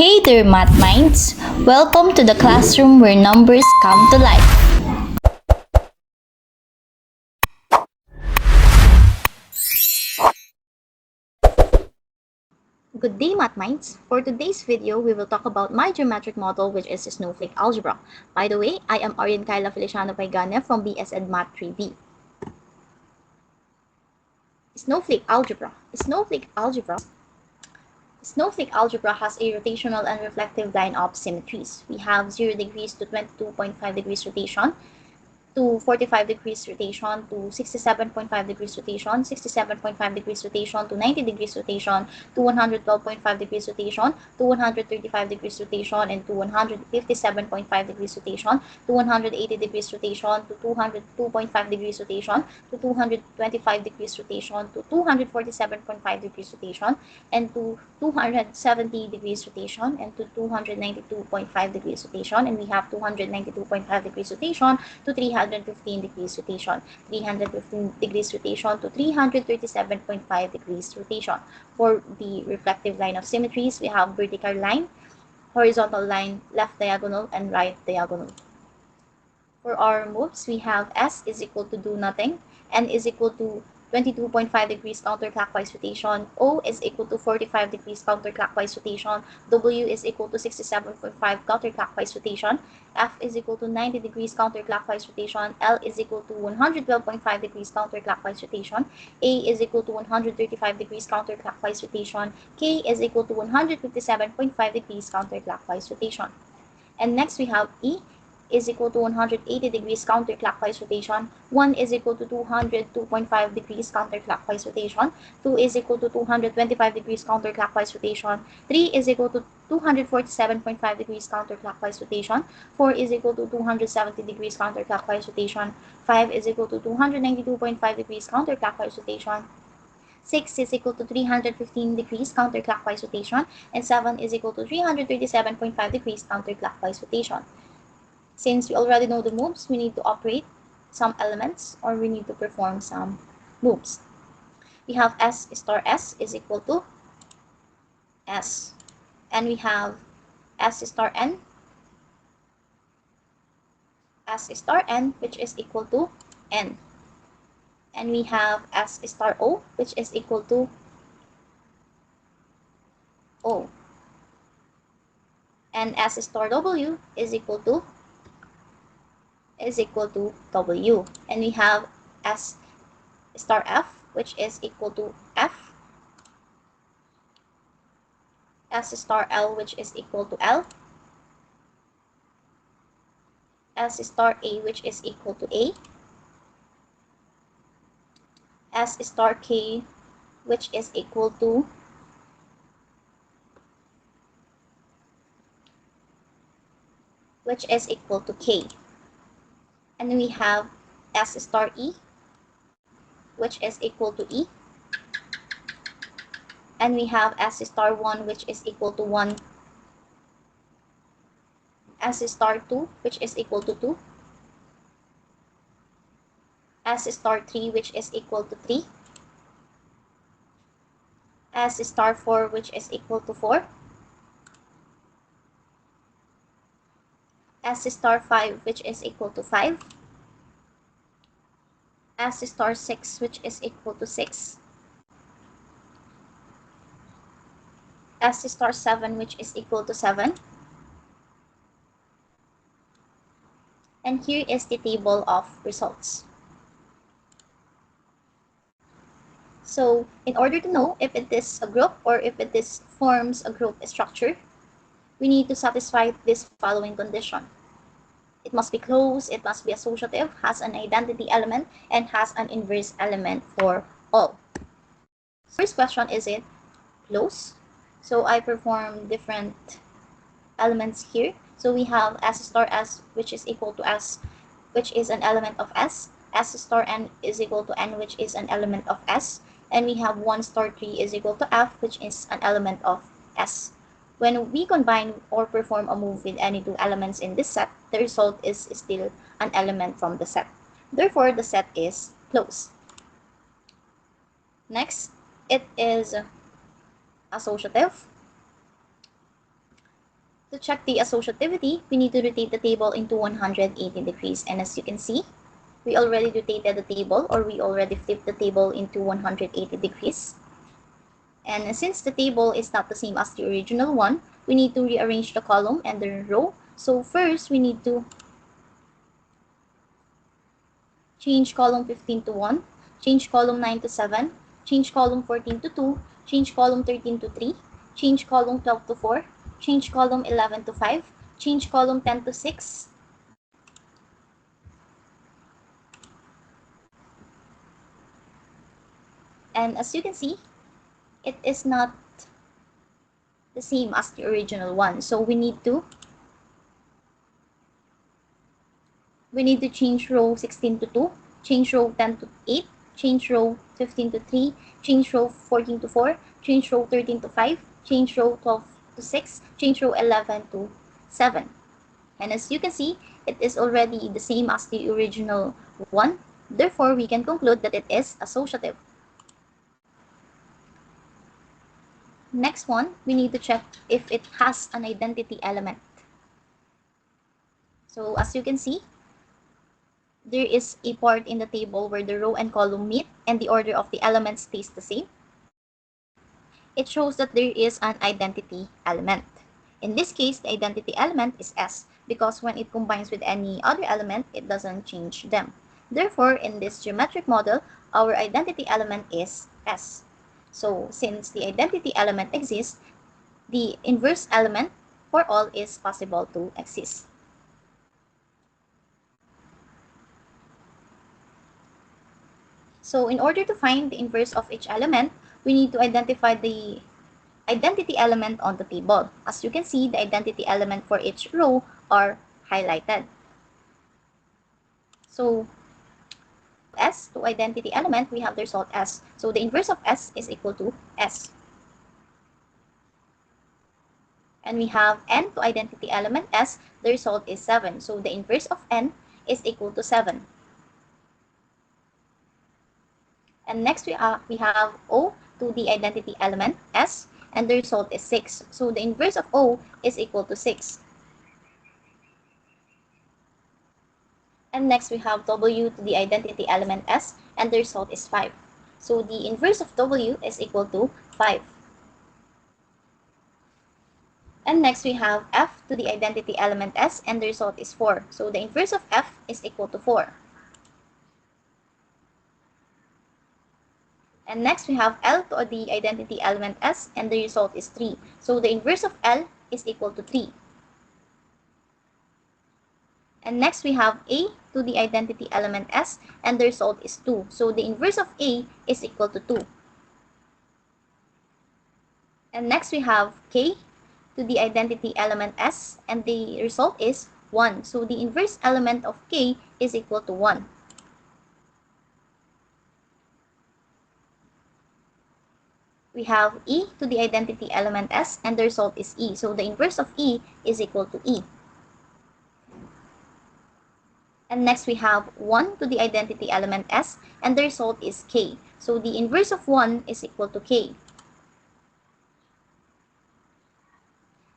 Hey there, math minds! Welcome to the classroom where numbers come to life. Good day, math minds! For today's video, we will talk about my geometric model, which is snowflake algebra. By the way, I am Ariane Kyla Paigane from BSN Math 3B. Snowflake algebra. Snowflake algebra has a rotational and reflective line of symmetries. We have 0 degrees to 22.5 degrees rotation, to 45 degrees rotation, to 67.5 degrees rotation, 67.5 degrees rotation, to 90 degrees rotation, to 112.5 degrees rotation, to 135 degrees rotation, and to 157.5 degrees rotation, to 180 degrees rotation, to 202.5 degrees rotation, to 225 degrees rotation, to 247.5 degrees rotation, and to 270 degrees rotation, and to 292.5 degrees rotation, and we have 292.5 degrees rotation to 315 degrees rotation, 315 degrees rotation to 337.5 degrees rotation. For the reflective line of symmetries, we have vertical line, horizontal line, left diagonal, and right diagonal. For our moves, we have S is equal to do nothing, N is equal to 22.5 degrees counterclockwise rotation, O is equal to 45 degrees counterclockwise rotation, W is equal to 67.5 counterclockwise rotation, F is equal to 90 degrees counterclockwise rotation, L is equal to 112.5 degrees counterclockwise rotation, A is equal to 135 degrees counterclockwise rotation, K is equal to 157.5 degrees counterclockwise rotation. And next we have E is equal to 180 degrees counterclockwise rotation, 1 is equal to 202.5 degrees counterclockwise rotation, 2 is equal to 225 degrees counterclockwise rotation, 3 is equal to 247.5 degrees counterclockwise rotation, 4 is equal to 270 degrees counterclockwise rotation, 5 is equal to 292.5 degrees counterclockwise rotation, 6 is equal to 315 degrees counterclockwise rotation, and 7 is equal to 337.5 degrees counterclockwise rotation. Since we already know the moves, we need to operate some elements, or we need to perform some moves. We have S star S is equal to S, and we have S star N which is equal to N, and we have S star O which is equal to O, and S star W is equal to W, and we have S star F which is equal to F, S star L which is equal to L, S star A which is equal to A, S star K which is equal to K, and we have S star E which is equal to E, and we have S star 1 which is equal to 1, S star 2 which is equal to 2, S star 3 which is equal to 3, S star 4 which is equal to 4, S star 5 which is equal to 5, S star 6 which is equal to 6, S star 7 which is equal to 7, and here is the table of results. So in order to know if it is a group or if it forms a group structure, we need to satisfy this following condition. It must be closed, it must be associative, has an identity element, and has an inverse element for all. First question, is it close? So I perform different elements here. So we have S star S which is equal to S which is an element of S, S star N is equal to N which is an element of S, and we have 1 star 3 is equal to F which is an element of S. When we combine or perform a move with any two elements in this set, the result is still an element from the set. Therefore, the set is closed. Next, it is associative. To check the associativity, we need to rotate the table into 180 degrees. And as you can see, we already rotated the table, or we already flipped the table into 180 degrees. And since the table is not the same as the original one, we need to rearrange the column and the row. So first, we need to change column 15 to 1, change column 9 to 7, change column 14 to 2, change column 13 to 3, change column 12 to 4, change column 11 to 5, change column 10 to 6, and as you can see, it is not the same as the original one. So we need to change row 16 to 2, change row 10 to 8, change row 15 to 3, change row 14 to 4, change row 13 to 5, change row 12 to 6, change row 11 to 7. And as you can see, it is already the same as the original one. Therefore, we can conclude that it is associative. Next one, we need to check if it has an identity element. So as you can see, there is a part in the table where the row and column meet and the order of the elements stays the same. It shows that there is an identity element. In this case, the identity element is S because when it combines with any other element, it doesn't change them. Therefore, in this geometric model, our identity element is S. So, since the identity element exists, the inverse element for all is possible to exist. So in order to find the inverse of each element, we need to identify the identity element on the table. As you can see, the identity element for each row are highlighted. So S to identity element, we have the result S. So the inverse of S is equal to S. And we have N to identity element S, the result is 7. So the inverse of N is equal to 7. And next we have O to the identity element S, and the result is 6. So the inverse of O is equal to 6. And next we have W to the identity element S, and the result is 5. So the inverse of W is equal to 5. And next we have F to the identity element S, and the result is 4. So the inverse of F is equal to 4. And next we have L to the identity element S, and the result is 3. So the inverse of L is equal to 3. And next we have A to the identity element S, and the result is 2. So the inverse of A is equal to 2. And next we have K to the identity element S, and the result is 1. So the inverse element of K is equal to 1. We have E to the identity element S, and the result is E. So the inverse of E is equal to E. And next we have 1 to the identity element S, and the result is K. So the inverse of 1 is equal to K.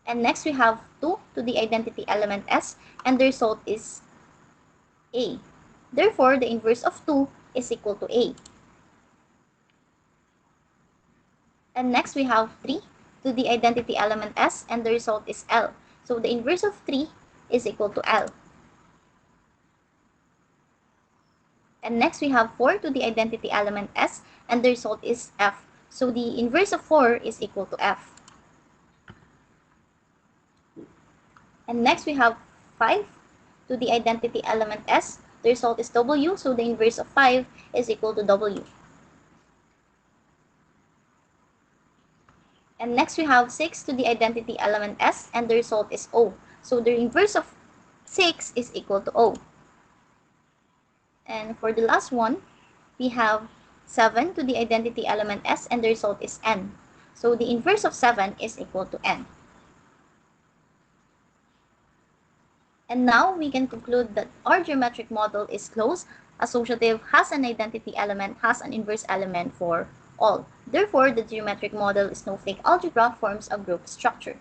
And next we have 2 to the identity element S, and the result is A. Therefore, the inverse of 2 is equal to A. And next we have 3 to the identity element S, and the result is L. So the inverse of 3 is equal to L. And next we have 4 to the identity element S, and the result is F. So the inverse of 4 is equal to F. And next we have 5 to the identity element S, the result is W, so the inverse of 5 is equal to W. And next we have 6 to the identity element S, and the result is O. So the inverse of 6 is equal to O. And for the last one, we have 7 to the identity element S, and the result is N. So the inverse of 7 is equal to N. And now we can conclude that our geometric model is closed, associative, has an identity element, has an inverse element for all. Therefore, the geometric model snowflake algebra forms a group structure.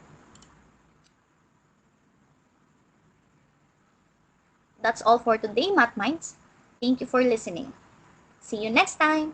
That's all for today, Math Minds. Thank you for listening. See you next time!